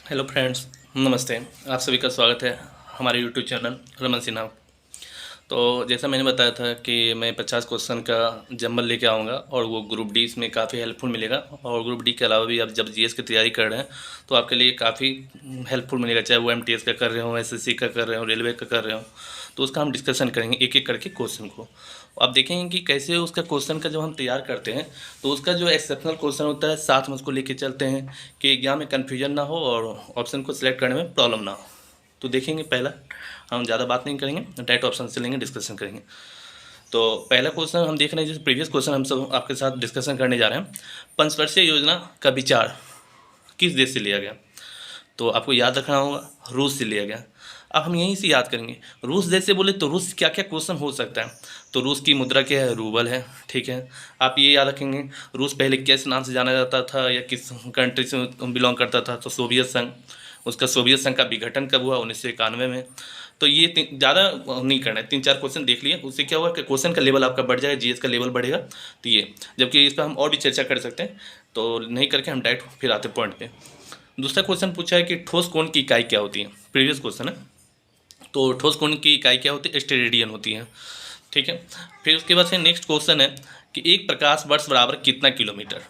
Hello friends, नमस्ते। आप सभी का स्वागत है हमारे यूट्यूब चैनल रमन सिन्हा। तो जैसा मैंने बताया था कि मैं 50 क्वेश्चन का जम्बल लेके आऊँगा और वो ग्रुप डी इसमें काफ़ी हेल्पफुल मिलेगा। और ग्रुप डी के अलावा भी आप जब जीएस की तैयारी कर रहे हैं तो आपके लिए काफ़ी हेल्पफुल मिलेगा, चाहे वो एमटीएस का कर रहे हो, एसएससी का कर रहे हो, रेलवे का कर रहे हो। तो उसका हम डिस्कशन करेंगे एक एक करके क्वेश्चन को। आप देखेंगे कि कैसे उसका क्वेश्चन का जब हम तैयार करते हैं तो उसका जो एक्सेप्शनल क्वेश्चन होता है साथ में उसको लेके चलते हैं कि एग्जाम में कन्फ्यूजन ना हो और ऑप्शन को सिलेक्ट करने में प्रॉब्लम ना हो। तो देखेंगे, पहला हम ज़्यादा बात नहीं करेंगे, डायरेक्ट ऑप्शन से लेंगे, डिस्कशन करेंगे। तो पहला क्वेश्चन हम देख रहे हैं, जैसे प्रीवियस क्वेश्चन हम सब आपके साथ डिस्कशन करने जा रहे हैं। पंचवर्षीय योजना का विचार किस देश से लिया गया? तो आपको याद रखना होगा, रूस से लिया गया। अब हम यहीं से याद करेंगे, रूस देश से बोले तो रूस क्या क्या क्वेश्चन हो सकता है। तो रूस की मुद्रा क्या है? रूबल है, ठीक है। आप ये याद रखेंगे, रूस पहले किस नाम से जाना जाता था या किस कंट्री से बिलोंग करता था? तो सोवियत संघ। उसका सोवियत संघ का विघटन कब हुआ? 1991 में। तो ये ज़्यादा नहीं करना है, 3-4 क्वेश्चन देख लिए, उससे क्या होगा कि क्वेश्चन का लेवल आपका बढ़ जाएगा, जीएस का लेवल बढ़ेगा। तो ये, जबकि इस पर हम और भी चर्चा कर सकते हैं, तो नहीं करके हम डायरेक्ट फिर आते पॉइंट पे। दूसरा क्वेश्चन पूछा है कि ठोस कोण की इकाई क्या होती है? प्रीवियस क्वेश्चन है। तो ठोस कोण की इकाई क्या होती है? स्टेरेडियन होती है, ठीक है। फिर उसके बाद से नेक्स्ट क्वेश्चन है कि एक प्रकाश वर्ष बराबर कितना किलोमीटर?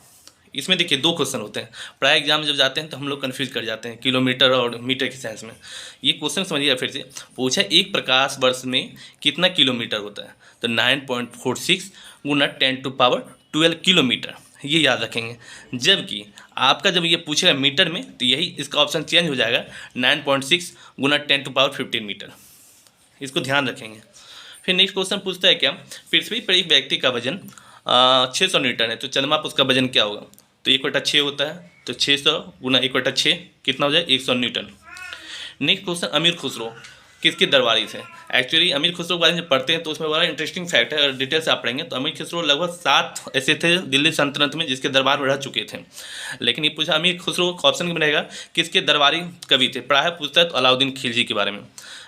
इसमें देखिए 2 क्वेश्चन होते हैं। प्राय एग्जाम में जब जाते हैं तो हम लोग कन्फ्यूज कर जाते हैं किलोमीटर और मीटर के सेंस में। ये क्वेश्चन समझिए फिर से। पूछा एक प्रकाश वर्ष में कितना किलोमीटर होता है? तो 9.46 गुना 10⁻12 किलोमीटर, ये याद रखेंगे। जबकि आपका जब ये पूछेगा मीटर में तो यही इसका ऑप्शन चेंज हो जाएगा, 9.6 गुना 10⁻15 मीटर। इसको ध्यान रखेंगे। फिर नेक्स्ट क्वेश्चन पूछता है क्या, पृथ्वी पर एक व्यक्ति का वजन 600 न्यूटन है, तो चंद्रमा पर उसका वजन क्या होगा? तो 1/6 होता है, तो 600 गुना 1/6 कितना हो जाए? 100 न्यूटन। नेक्स्ट क्वेश्चन, अमीर खुसरो किसके दरबारी थे? एक्चुअली अमीर खुसरो के बारे में जब पढ़ते हैं तो उसमें बड़ा इंटरेस्टिंग फैक्ट है, अगर डिटेल से आप पढ़ेंगे तो अमीर खुसरो लगभग 7 ऐसे थे दिल्ली सल्तनत में जिसके दरबार में रह चुके थे। लेकिन ये पूछा अमीर खुसरो का ऑप्शन में रहेगा किसके दरबारी कवि थे? प्राय पूछता है तो अलाउद्दीन खिलजी के बारे में।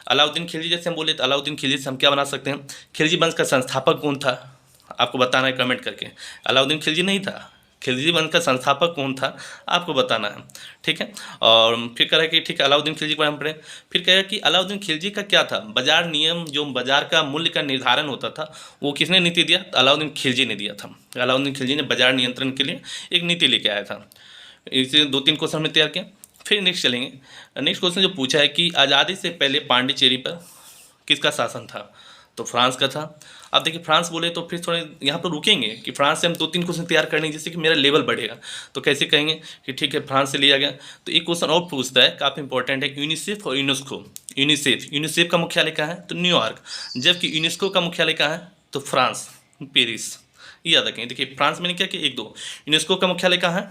अलाउद्दीन खिलजी जैसे हम बोले तो अलाउद्दीन खिलजी से हम क्या बना सकते हैं? खिलजी वंश का संस्थापक कौन था? आपको बताना है कमेंट करके। अलाउद्दीन खिलजी नहीं था, खिलजी वंश का संस्थापक कौन था आपको बताना है, ठीक है। और फिर कह रहा है कि ठीक है अलाउद्दीन खिलजी के बारे में पढ़ें। फिर कह रहा है कि अलाउद्दीन खिलजी का क्या था? बाजार नियम, जो बाजार का मूल्य का निर्धारण होता था वो किसने नीति दिया? तो अलाउद्दीन खिलजी ने दिया था। अलाउद्दीन खिलजी ने बाजार नियंत्रण के लिए एक नीति लेके आया था। इसे 2-3 क्वेश्चन में तैयार किया। फिर नेक्स्ट चलेंगे। नेक्स्ट क्वेश्चन जो पूछा है कि आज़ादी से पहले पांडिचेरी पर किसका शासन था? तो फ्रांस का था। अब देखिए फ्रांस बोले तो फिर थोड़े यहाँ पर रुकेंगे कि फ्रांस से हम 2-3 क्वेश्चन तैयार करने जिससे कि मेरा लेवल बढ़ेगा। तो कैसे कहेंगे कि ठीक है फ्रांस से लिया गया। तो एक क्वेश्चन और पूछता है, काफ़ी इंपॉर्टेंट है, यूनिसेफ और यूनेस्को। यूनिसेफ का मुख्यालय कहाँ है? तो न्यूयॉर्क। जबकि यूनेस्को का मुख्यालय कहाँ है? तो फ्रांस, पेरिस। ये याद रखेंगे। देखिए फ्रांस में क्या कि 1-2, यूनेस्को का मुख्यालय कहाँ है?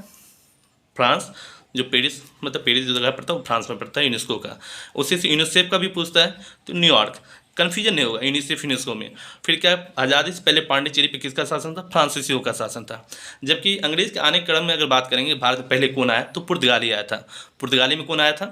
फ्रांस। जो पेरिस, मतलब पेरिस जो जगह पड़ता है वो फ्रांस में पड़ता है यूनेस्को का। उसी से यूनिसेफ का भी पूछता है तो न्यूयॉर्क। कन्फ्यूजन नहीं होगा यूनिसेफ यूनेस्को में। फिर क्या, आज़ादी से पहले पांडिचेरी पे किसका शासन था? फ्रांसीसियों का शासन था। जबकि अंग्रेज के आने के क्रम में अगर बात करेंगे भारत में पहले कौन आया तो पुर्तगाली आया था। पुर्तगाली में कौन आया था?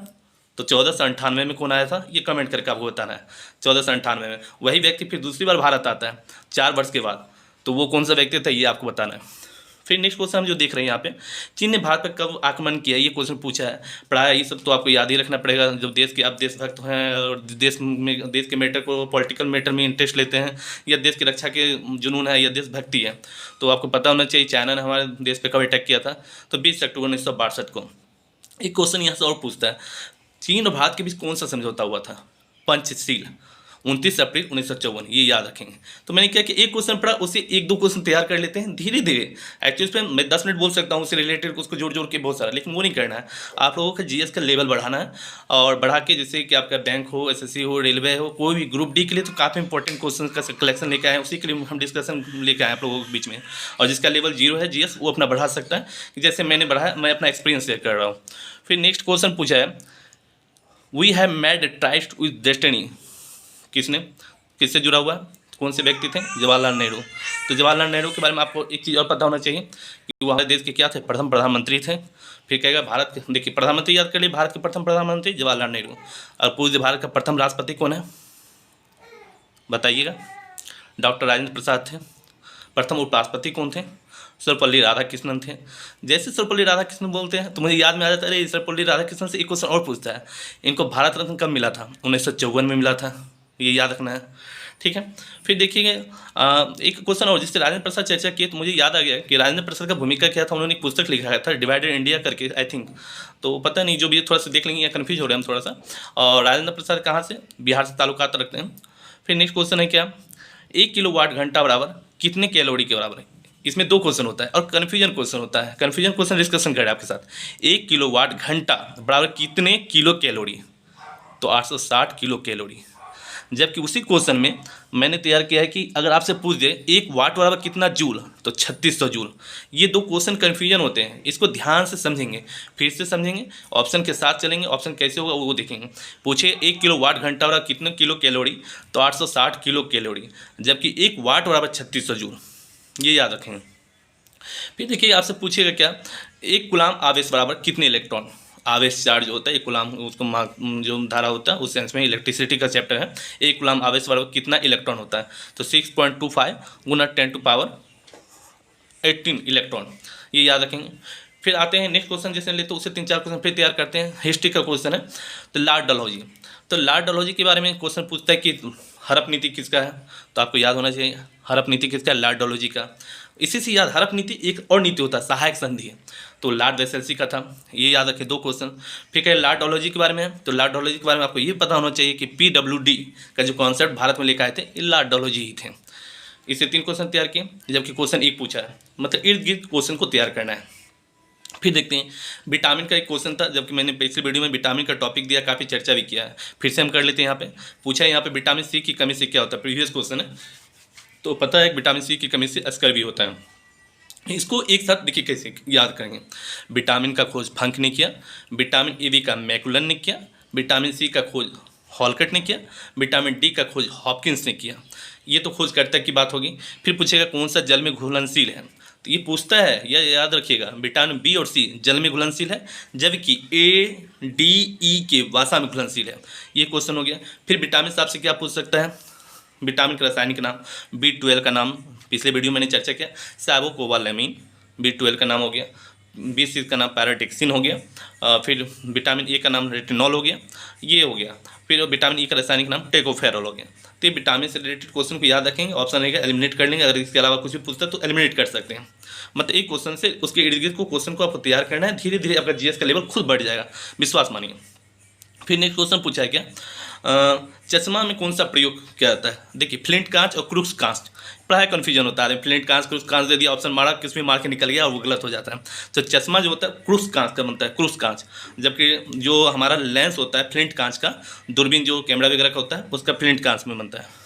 तो 1498 में कौन आया था? ये कमेंट करके आपको बताना है। 1498 में वही व्यक्ति फिर दूसरी बार भारत आता है 4 वर्ष के बाद। तो वो कौन सा व्यक्ति था ये आपको बताना है। फिर नेक्स्ट क्वेश्चन हम जो देख रहे हैं यहाँ पे, चीन ने भारत पर कब आक्रमण किया? ये क्वेश्चन पूछा है। प्राय ये सब तो आपको याद ही रखना पड़ेगा। जब देश के आप देशभक्त हैं और देश के मैटर को, पॉलिटिकल मैटर में इंटरेस्ट लेते हैं या देश की रक्षा के जुनून है या देशभक्ति है, तो आपको पता होना चाहिए चाइना ने हमारे देश पर कब अटैक किया था? तो 20 अक्टूबर 1962 को। एक क्वेश्चन यहाँ से और पूछता है, चीन और भारत के बीच कौन सा समझौता हुआ था? पंचशील, 29 अप्रैल 1954। ये याद रखेंगे। तो मैंने क्या कि एक क्वेश्चन पढ़ा उससे 1-2 क्वेश्चन तैयार कर लेते हैं धीरे धीरे। एक्चुअली इसमें मैं 10 मिनट बोल सकता हूँ उससे रिलेटेड, उसको जोड़ जोड़ के बहुत सारा, लेकिन वो नहीं करना है। आप लोगों का जीएस का लेवल बढ़ाना है और बढ़ा के, जैसे कि आपका बैंक हो, एसएससी हो, रेलवे हो, कोई भी ग्रुप डी के लिए तो काफ़ी इंपॉर्टेंट क्वेश्चन का कलेक्शन लेके आए, उसी के लिए हम डिस्कशन लेके आए आप लोगों के बीच में। और जिसका लेवल 0 है जीएस वो अपना बढ़ा सकता है, जैसे मैंने बढ़ाया, मैं अपना एक्सपीरियंस शेयर कर रहा हूँ। फिर नेक्स्ट क्वेश्चन पूछा है, we have made tryst with destiny, किसने, किससे जुड़ा हुआ है? कौन से व्यक्ति थे? जवाहरलाल नेहरू। तो जवाहरलाल नेहरू के बारे में आपको एक चीज़ और पता होना चाहिए कि वो हमारे देश के क्या थे? प्रथम प्रधानमंत्री थे। फिर कहेगा भारत के, देखिए प्रधानमंत्री याद कर लिए, भारत के प्रथम प्रधानमंत्री जवाहरलाल नेहरू। और पूरे भारत का प्रथम राष्ट्रपति कौन है बताइएगा? डॉक्टर राजेंद्र प्रसाद थे। प्रथम उपराष्ट्रपति कौन थे? सर्वपल्ली राधाकृष्णन थे। जैसे सर्वपल्ली राधाकृष्णन बोलते हैं तो मुझे याद में आ जाता है, अरे सर्वपल्ली राधाकृष्णन से एक क्वेश्चन और पूछता है, इनको भारत रत्न कब मिला था? 1954 में मिला था, ये याद रखना है, ठीक है। फिर देखिए एक क्वेश्चन और जिससे राजेंद्र प्रसाद चर्चा किए तो मुझे याद आ गया कि राजेंद्र प्रसाद का भूमिका क्या था। उन्होंने एक पुस्तक लिखा था डिवाइडेड इंडिया करके, आई थिंक, तो पता नहीं, जो भी थोड़ा सा देख लेंगे, या कन्फ्यूज हो रहे हैं हम थोड़ा सा। और राजेंद्र प्रसाद कहाँ से? बिहार से ताल्लुकात रखते हैं। फिर नेक्स्ट क्वेश्चन है क्या, 1 किलोवाट घंटा बराबर कितने कैलोरी के बराबर है? इसमें 2 क्वेश्चन होता है और कन्फ्यूजन क्वेश्चन होता है। कन्फ्यूजन क्वेश्चन डिस्कशन करें आपके साथ। 1 किलोवाट घंटा बराबर कितने किलो कैलोरी? तो 860 किलो कैलोरी। जबकि उसी क्वेश्चन में मैंने तैयार किया है कि अगर आपसे पूछ दे 1 वाट बराबर कितना जूल, तो 3600 जूल। ये 2 क्वेश्चन कन्फ्यूजन होते हैं, इसको ध्यान से समझेंगे, फिर से समझेंगे, ऑप्शन के साथ चलेंगे, ऑप्शन कैसे होगा वो देखेंगे। पूछे 1 किलो वाट घंटा बराबर कितने किलो कैलोरी, तो 860 किलो कैलोरी। जबकि 1 वाट बराबर 3600 जूल, ये याद रखेंगे। फिर देखिए आपसे पूछेगा क्या, 1 कूलाम आवेश बराबर कितने इलेक्ट्रॉन? आवेश चार्ज होता है, 1 कूलाम उसको जो धारा होता है उस सेंस में इलेक्ट्रिसिटी का चैप्टर है। 1 कूलाम आवेश बराबर कितना इलेक्ट्रॉन होता है? तो 6.25 गुना 10⁻18 इलेक्ट्रॉन, ये याद रखेंगे। फिर आते हैं नेक्स्ट क्वेश्चन, जैसे ले तो उससे 3-4 क्वेश्चन फिर तैयार करते हैं। हिस्ट्री का क्वेश्चन है, तो लॉर्ड डलहौजी। तो लॉर्ड डलहौजी के बारे में क्वेश्चन पूछता है कि हड़प नीति किसका है? तो आपको याद होना चाहिए हड़प नीति किसका है? लॉर्ड डलहौजी का। इसी से याद, हड़प नीति एक और नीति होता है, सहायक संधि है, तो लॉर्ड वेसेल्सी का था, ये याद रखें। 2 क्वेश्चन। फिर कहें लॉर्ड डलहौजी के बारे में है, तो लॉर्ड डलहौजी के बारे में आपको ये पता होना चाहिए कि PWD का जो कॉन्सेप्ट भारत में लेकर आए थे, ये लॉर्ड डलहौजी ही थे। इससे 3 क्वेश्चन तैयार किए, जबकि क्वेश्चन 1 पूछा है, मतलब इर्द गिर्द क्वेश्चन को तैयार करना है। फिर देखते हैं विटामिन का एक क्वेश्चन था, जबकि मैंने पिछली वीडियो में विटामिन का टॉपिक दिया, काफ़ी चर्चा भी किया है, फिर से हम कर लेते हैं। यहाँ पे पूछा है, यहाँ पे विटामिन सी की कमी से क्या होता है, प्रीवियस क्वेश्चन है, तो पता है विटामिन सी की कमी से अस्कर भी होता है। इसको एक साथ देखिए कैसे याद करेंगे। विटामिन का खोज फंक ने किया, विटामिन ए बी का मैकुलन ने किया, विटामिन सी का खोज हॉलकट ने किया, विटामिन डी का खोज हॉपकिंस ने किया। ये तो खोजकर्ता की बात होगी। फिर पूछेगा कौन सा जल में घुलनशील है, तो ये पूछता है, या याद रखिएगा विटामिन बी और सी जल में घुलनशील है, जबकि ए डी ई के वासा में घुलनशील है। ये क्वेश्चन हो गया। फिर विटामिन से आपसे क्या पूछ सकता है, विटामिन का रासायनिक नाम, B12 का नाम पिछले वीडियो मैंने चर्चा किया, साइबोकोबालामिन, B12 का नाम हो गया, B6 का नाम पैराटिक्सिन हो गया, फिर विटामिन ए का नाम रेटिनॉल हो गया, ये हो गया। फिर विटामिन ई का रासायनिक नाम टेकोफेरॉल हो गया। तो ये विटामिन से रिलेटेड क्वेश्चन को याद रखेंगे, ऑप्शन रहेगा एलिमिनेट कर लेंगे। अगर इसके अलावा कुछ भी पूछता है तो एलिमिनेट कर सकते हैं। मतलब एक क्वेश्चन से उसके इर्द गिर्द को क्वेश्चन को आपको तैयार करना है, धीरे धीरे आपका GS का लेवल खुद बढ़ जाएगा, विश्वास मानिए। फिर नेक्स्ट क्वेश्चन पूछा है क्या, चश्मा में कौन सा प्रयोग किया जाता है? देखिए फ्लिंट कांच और क्रूक्स कांच, प्राय कन्फ्यूजन होता है, फ्लिंट कांच क्रूक्स कांच दे दिया, ऑप्शन मारा, किस में मार के निकल गया और वो गलत हो जाता है। तो चश्मा जो होता है क्रूक्स कांच का बनता है, क्रूक्स कांच, जबकि जो हमारा लेंस होता है फ्लिंट कांच का, दूरबीन जो कैमरा वगैरह का होता है उसका फ्लिंट कांच में बनता है।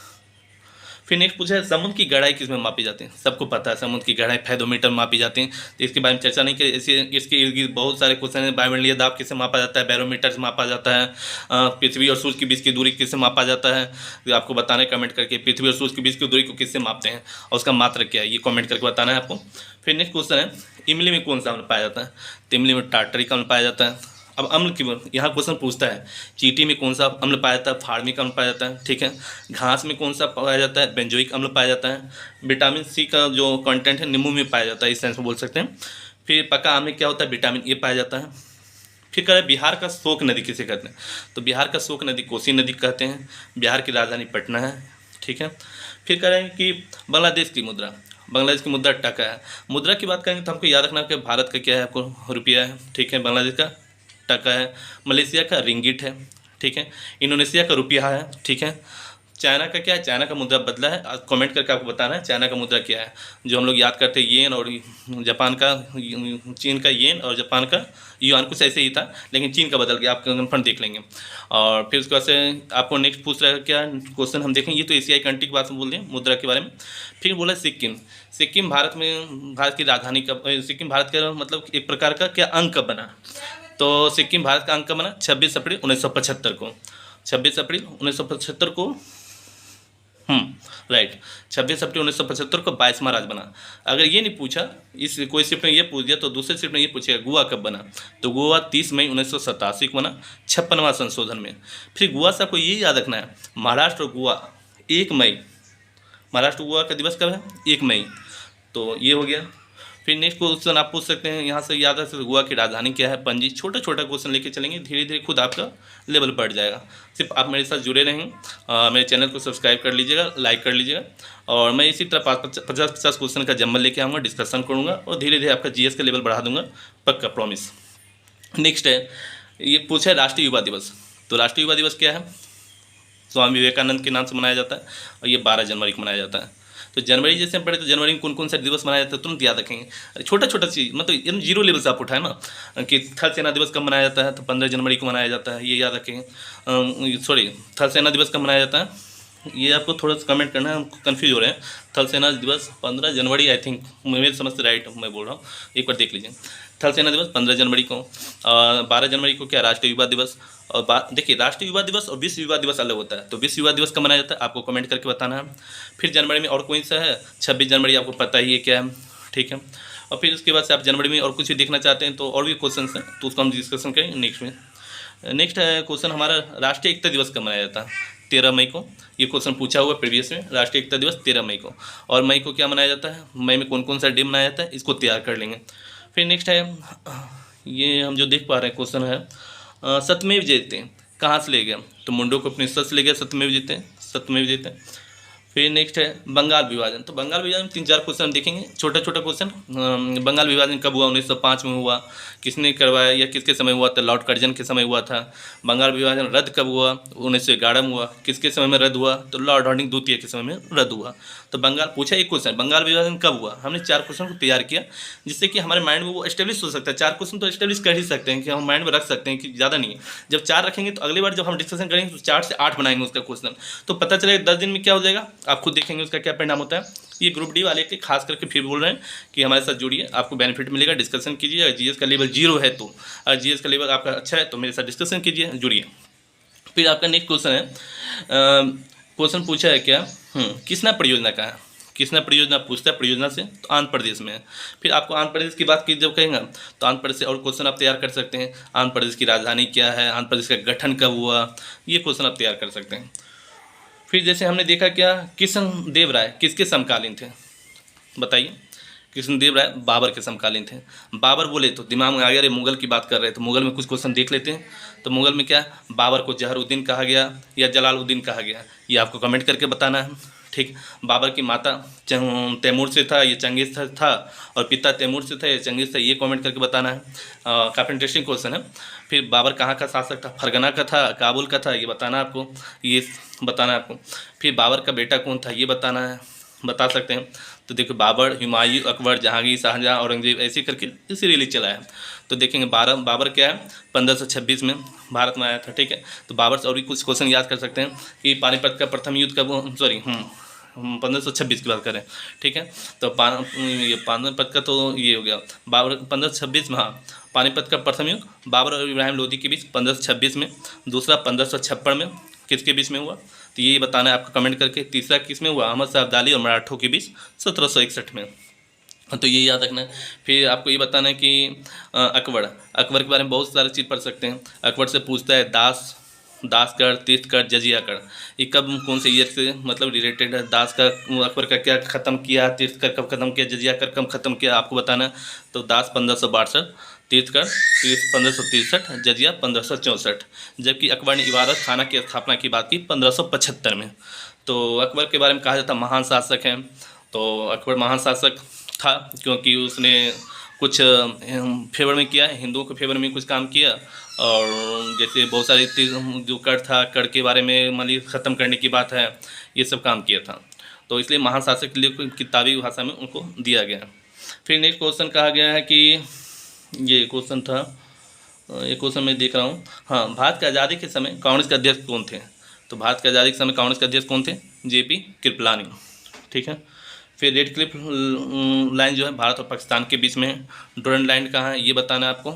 फिर नेक्स्ट पूछा है समुद्र की गहराई किस में मापी जाती है? सबको पता है समुद्र की गहराई फेदोमीटर में मापी जाती है, तो इसके बारे में चर्चा नहीं करें। इसके इर्द गिर्द बहुत सारे क्वेश्चन है। वायुमंडलीय दाब किससे मापा जाता है? बैरोमीटर से मापा जाता है। पृथ्वी और सूर्य के बीच की दूरी किससे मापा जाता है? तो आपको बताना है कमेंट करके, पृथ्वी और सूर्य के बीच की दूरी को किससे मापते हैं और उसका मात्रक क्या है, ये कॉमेंट करके बताना है आपको। फिर नेक्स्ट क्वेश्चन है इमली में कौन सा अम्ल पाया जाता है? तो इमली में टार्टरिक अम्ल पाया जाता है। अब अम्ल की यहाँ क्वेश्चन पूछता है चींटी में कौन सा अम्ल पाया जाता है? फार्मिक अम्ल पाया जाता है, ठीक है। घास में कौन सा पाया जाता है? बेंजोइक अम्ल पाया जाता है। विटामिन सी का जो कंटेंट है नींबू में पाया जाता है, इस सेंस में बोल सकते हैं। फिर पका आम में क्या होता है? विटामिन ए पाया जाता है। फिर कह रहे बिहार का शोक नदी किसे कहते हैं? तो बिहार का शोक नदी कोसी नदी कहते हैं। बिहार की राजधानी पटना है, ठीक है। फिर कह रहे हैं कि बांग्लादेश की मुद्रा, बांग्लादेश की मुद्रा टका है। मुद्रा की बात करेंगे तो हमको याद रखना कि भारत का क्या है, आपको रुपया है, ठीक है। बांग्लादेश का टका है। मलेशिया का रिंगिट है, ठीक है। इंडोनेशिया का रुपया है, ठीक है। चाइना का क्या है? चाइना का मुद्रा बदला है, कमेंट करके आपको बताना है चाइना का मुद्रा क्या है। जो हम लोग याद करते हैं येन, और जापान का, चीन का येन और जापान का युआन, कुछ ऐसे ही था, लेकिन चीन का बदल गया, आप कन्फर्म देख लेंगे। और फिर उसके बाद से आपको नेक्स्ट पूछ रहा है क्या क्वेश्चन, हम देखेंगे। ये तो एशियाई कंट्री की बात बोल रहे हैं मुद्रा के बारे में। फिर बोला सिक्किम, सिक्किम भारत में, भारत की राजधानी का, सिक्किम भारत का मतलब एक प्रकार का क्या अंक कब बना? तो सिक्किम भारत का अंक कब बना? 26 अप्रैल 1975 को, 26 अप्रैल 1975 को, राइट, 26 अप्रैल 1975 को 22वां राज्य बना। अगर ये नहीं पूछा, इस कोई शिफ्ट में ये पूछ दिया, तो दूसरे शिफ्ट में ये पूछेगा गोवा कब बना? तो गोवा 30 मई 1987 को बना, 56वां संशोधन में। फिर गोवा से आपको ये याद रखना है, महाराष्ट्र और गोवा 1 मई, महाराष्ट्र गोवा का दिवस कब है? 1 मई, तो ये हो गया। फिर नेक्स्ट क्वेश्चन आप पूछ सकते हैं यहाँ से, याद है गोवा की राजधानी क्या है, पणजी। छोटा छोटा क्वेश्चन लेके चलेंगे, धीरे धीरे खुद आपका लेवल बढ़ जाएगा। सिर्फ आप मेरे साथ जुड़े रहें, मेरे चैनल को सब्सक्राइब कर लीजिएगा, लाइक कर लीजिएगा, और मैं इसी तरह 50 क्वेश्चन का जम्बल लेके आऊँगा, डिस्कशन करूँगा और धीरे धीरे आपका जीएस का लेवल बढ़ा दूंगा, पक्का प्रॉमिस। नेक्स्ट है, ये पूछा है राष्ट्रीय युवा दिवस। तो राष्ट्रीय युवा दिवस क्या है? स्वामी विवेकानंद के नाम से मनाया जाता है और ये 12 जनवरी को मनाया जाता है। तो जनवरी जैसे हम पढ़े तो जनवरी में कौन कौन सा दिवस मनाया जाता है तुरंत याद रखेंगे। छोटा छोटा चीज़, मतलब एकदम जीरो लेवल से आप उठाए ना कि थल सेना दिवस कब मनाया जाता है, तो 15 जनवरी को मनाया जाता है, ये याद रखेंगे। सॉरी, थल सेना दिवस कब मनाया जाता है, ये आपको थोड़ा सा कमेंट करना है, हम कंफ्यूज हो रहे हैं। थल सेना दिवस 15 जनवरी, आई थिंक मेरी समझ से राइट मैं बोल रहा हूँ, एक बार देख लीजिए। थल सेना दिवस 15 जनवरी को, 12 जनवरी को क्या राष्ट्रीय युवा दिवस। और देखिए, राष्ट्रीय युवा दिवस और विश्व युवा दिवस अलग होता है, तो विश्व युवा दिवस कब मनाया जाता है आपको कमेंट करके बताना है। फिर जनवरी में और कौन सा है, 26 जनवरी, आपको पता ही है क्या है, ठीक है। और फिर उसके बाद से आप जनवरी में और कुछ भी देखना चाहते हैं तो और भी क्वेश्चन हैं, तो उसको हम डिस्कशन करेंगे नेक्स्ट में। नेक्स्ट है क्वेश्चन हमारा, राष्ट्रीय एकता दिवस कब मनाया जाता है? 13 मई को। ये क्वेश्चन पूछा हुआ प्रीवियस में, राष्ट्रीय एकता दिवस 13 मई को। और मई को क्या मनाया जाता है, मई में कौन कौन सा डे मनाया जाता है, इसको तैयार कर लेंगे। फिर नेक्स्ट है, ये हम जो देख पा रहे हैं क्वेश्चन है, सत्यमेव जयते कहाँ से ले गया? तो मुंडो को उपनिषद से ले गया सत्यमेव जयते, सत्यमेव जयते। फिर नेक्स्ट है बंगाल विभाजन। तो बंगाल विभाजन में 3-4 क्वेश्चन देखेंगे, छोटा छोटा क्वेश्चन। बंगाल विभाजन कब हुआ? 1905 में हुआ। किसने करवाया या किसके समय हुआ? तो लॉर्ड कर्जन के समय हुआ था। बंगाल विभाजन रद्द कब हुआ? 1911 में हुआ। किसके समय में रद्द हुआ? तो लॉर्ड हार्डिंग द्वितीय के समय में रद्द हुआ। तो बंगाल पूछा एक क्वेश्चन, बंगाल विभाजन कब हुआ? हमने 4 क्वेश्चन को तैयार किया, जिससे कि हमारे माइंड में वो एस्टेब्लिश हो सकता है। 4 क्वेश्चन तो एस्टेब्लिश कर ही सकते हैं कि हम माइंड में रख सकते हैं, कि ज़्यादा नहीं है। जब 4 रखेंगे तो अगली बार जब हम डिस्कशन करेंगे तो 4 से 8 बनाएंगे उसका क्वेश्चन, तो पता चलेगा 10 दिन में क्या हो जाएगा, आप खुद देखेंगे उसका क्या परिणाम होता है। ये ग्रुप डी वाले के खास करके फिर बोल रहे हैं कि हमारे साथ जुड़िए, आपको बेनिफिट मिलेगा, डिस्कशन कीजिए। अगर जीएस का लेवल 0 है तो, अगर जीएस का लेवल आपका अच्छा है तो मेरे साथ डिस्कशन कीजिए, जुड़िए। फिर आपका नेक्स्ट क्वेश्चन है, क्वेश्चन पूछा है क्या, किसना परियोजना का है? किसना परियोजना पूछता है परियोजना से, तो आंध्र प्रदेश में है। फिर आपको आंध्र प्रदेश की बात की जब कहेंगे तो आंध्र प्रदेश से और क्वेश्चन आप तैयार कर सकते हैं। आंध्र प्रदेश की राजधानी क्या है, आंध्र प्रदेश का गठन कब हुआ, ये क्वेश्चन आप तैयार कर सकते हैं। फिर जैसे हमने देखा क्या, कृष्णदेव राय किसके समकालीन थे? बताइए। कृष्णदेव राय बाबर के समकालीन थे। बाबर बोले तो दिमाग में आ गया, अरे मुगल की बात कर रहे हैं, तो मुगल में कुछ क्वेश्चन देख लेते हैं। तो मुगल में क्या, बाबर को जहरुद्दीन कहा गया या जलालुद्दीन कहा गया, ये आपको कमेंट करके बताना है, ठीक। बाबर की माता तैमूर से था, ये चंगेज़ था, और पिता तैमूर से था, ये चंगेज़ था, ये कमेंट करके बताना है। काफ़ी इंटरेस्टिंग क्वेश्चन है। फिर बाबर कहाँ का शासक था? फरगना का था, काबुल का था, ये बताना आपको, ये बताना है आपको। फिर बाबर का बेटा कौन था, ये बताना है, बता सकते हैं। तो देखो, बाबर, हुमायूं, अकबर, जहांगीर, शाहजहां, औरंगजेब, ऐसे करके सीरियली चला है। तो देखेंगे बाबर क्या है, 1526 में भारत में आया था, ठीक है। तो बाबर से और भी कुछ क्वेश्चन याद कर सकते हैं कि पानीपत का प्रथम युद्ध कब, सॉरी 1526 की बात करें, ठीक है। तो ये पानीपत का तो ये हो गया, बाबर 1526 में, हाँ, पानीपत का प्रथम युद्ध बाबर और इब्राहिम लोदी के बीच 1526 में। दूसरा 1556 में किसके बीच में हुआ, तो ये बताना है आपको कमेंट करके। तीसरा किस में हुआ, अहमद शाह अब्दाली और मराठों के बीच 1761 में, तो ये याद रखना है। फिर आपको ये बताना है कि अकबर के बारे में बहुत सारी चीज़ पढ़ सकते हैं। अकबर से पूछता है दास कर, तीर्थ कर, जजिया कर, ये कब कौन से ईयर से मतलब रिलेटेड है? दास का अकबर का क्या ख़त्म किया, तीर्थ कर कब ख़त्म किया, जजिया कर कब ख़त्म किया, आपको बताना है। तो दास 1562, तीर्थ कर 1563, जजिया 1564, जबकि अकबर ने इबादत खाना की स्थापना की बात की 1575 में। तो अकबर के बारे में कहा जाता है महान शासक हैं। तो अकबर महान शासक था क्योंकि उसने कुछ फेवर में किया, हिंदुओं के फेवर में कुछ काम किया, और जैसे बहुत सारे जो कर के बारे में मतलब ख़त्म करने की बात है, ये सब काम किया था। तो इसलिए महान शासक के लिए किताबी भाषा में उनको दिया गया। फिर नेक्स्ट क्वेश्चन कहा गया है कि ये क्वेश्चन था, ये क्वेश्चन मैं देख रहा हूँ, हाँ, भारत की आज़ादी के समय कांग्रेस के अध्यक्ष कौन थे? तो भारत की आज़ादी के समय कांग्रेस के अध्यक्ष कौन थे? जेपी कृपलानी, ठीक है। फिर रेड क्लिफ लाइन जो है भारत और पाकिस्तान के बीच में, डोरंड लाइन कहाँ है, ये बताना है आपको।